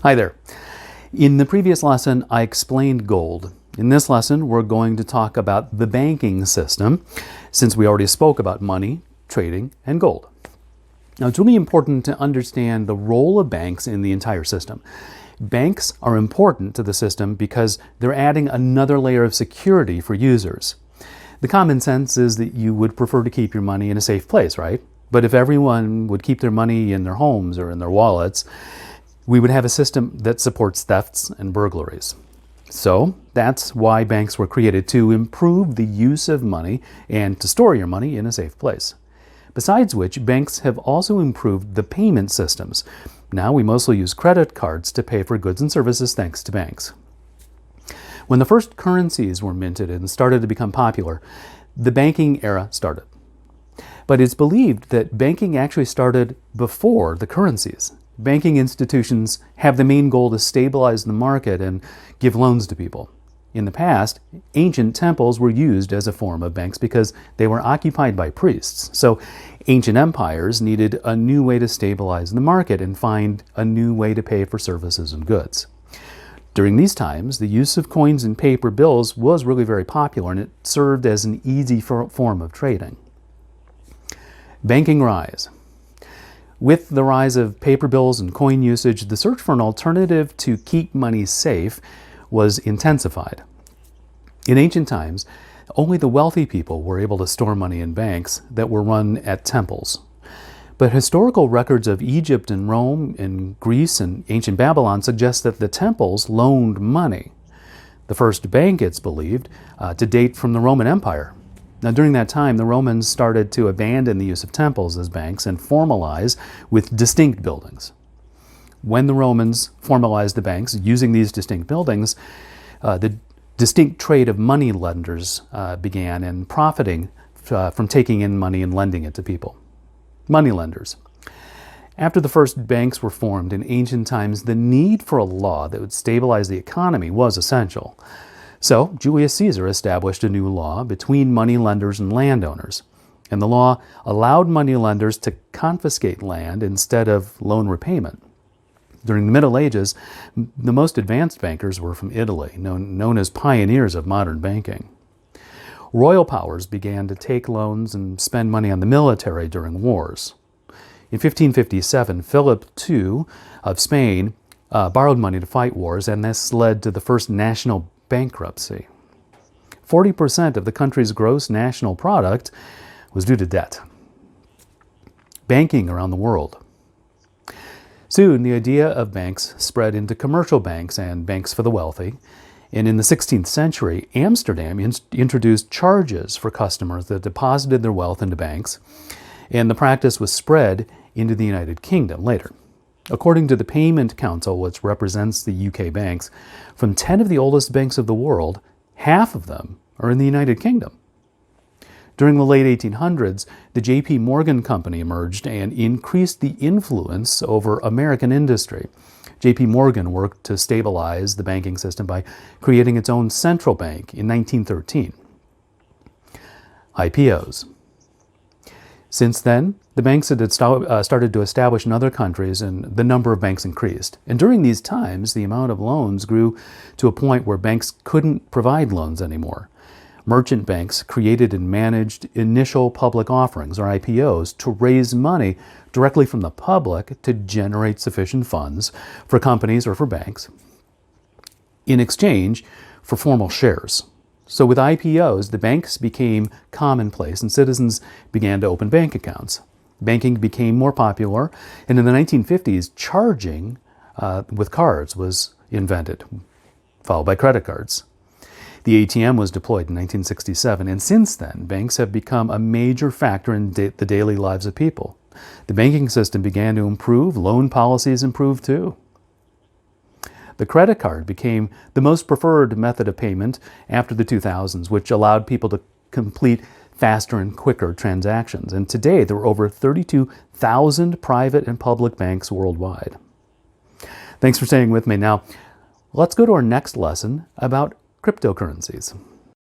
Hi there. In the previous lesson, I explained gold. In this lesson, we're going to talk about the banking system, since we already spoke about money, trading, and gold. Now, it's really important to understand the role of banks in the entire system. Banks are important to the system because they're adding another layer of security for users. The common sense is that you would prefer to keep your money in a safe place, right? But if everyone would keep their money in their homes or in their wallets, we would have a system that supports thefts and burglaries. So that's why banks were created, to improve the use of money and to store your money in a safe place. Besides which, banks have also improved the payment systems. Now we mostly use credit cards to pay for goods and services thanks to banks. When the first currencies were minted and started to become popular, the banking era started. But it's believed that banking actually started before the currencies. Banking institutions have the main goal to stabilize the market and give loans to people. In the past, ancient temples were used as a form of banks because they were occupied by priests. So ancient empires needed a new way to stabilize the market and find a new way to pay for services and goods. During these times, the use of coins and paper bills was really very popular, and it served as an easy form of trading. Banking rise. With the rise of paper bills and coin usage, the search for an alternative to keep money safe was intensified. In ancient times, only the wealthy people were able to store money in banks that were run at temples. But historical records of Egypt and Rome and Greece and ancient Babylon suggest that the temples loaned money. The first bank, it's believed, to date from the Roman Empire. Now, during that time, the Romans started to abandon the use of temples as banks and formalize with distinct buildings. When the Romans formalized the banks using these distinct buildings, the distinct trade of money lenders began, and profiting from taking in money and lending it to people. Money lenders. After the first banks were formed in ancient times, the need for a law that would stabilize the economy was essential. So Julius Caesar established a new law between money lenders and landowners, and the law allowed money lenders to confiscate land instead of loan repayment. During the Middle Ages, the most advanced bankers were from Italy, known as pioneers of modern banking. Royal powers began to take loans and spend money on the military during wars. In 1557, Philip II of Spain borrowed money to fight wars, and this led to the first national bankruptcy. 40% of the country's gross national product was due to debt. Banking around the world. Soon, the idea of banks spread into commercial banks and banks for the wealthy. And in the 16th century, Amsterdam introduced charges for customers that deposited their wealth into banks, and the practice was spread into the United Kingdom later. According to the Payment Council, which represents the UK banks, from 10 of the oldest banks of the world, half of them are in the United Kingdom. During the late 1800s, the J.P. Morgan Company emerged and increased the influence over American industry. J.P. Morgan worked to stabilize the banking system by creating its own central bank in 1913. IPOs. Since then, the banks had started to establish in other countries, and the number of banks increased. And during these times, the amount of loans grew to a point where banks couldn't provide loans anymore. Merchant banks created and managed initial public offerings, or IPOs, to raise money directly from the public to generate sufficient funds for companies or for banks in exchange for formal shares. So with IPOs, the banks became commonplace and citizens began to open bank accounts. Banking became more popular, and in the 1950s, charging with cards was invented, followed by credit cards. The ATM was deployed in 1967, and since then, banks have become a major factor in the daily lives of people. The banking system began to improve, loan policies improved too. The credit card became the most preferred method of payment after the 2000s, which allowed people to complete faster and quicker transactions. And today, there are over 32,000 private and public banks worldwide. Thanks for staying with me. Now, let's go to our next lesson about cryptocurrencies.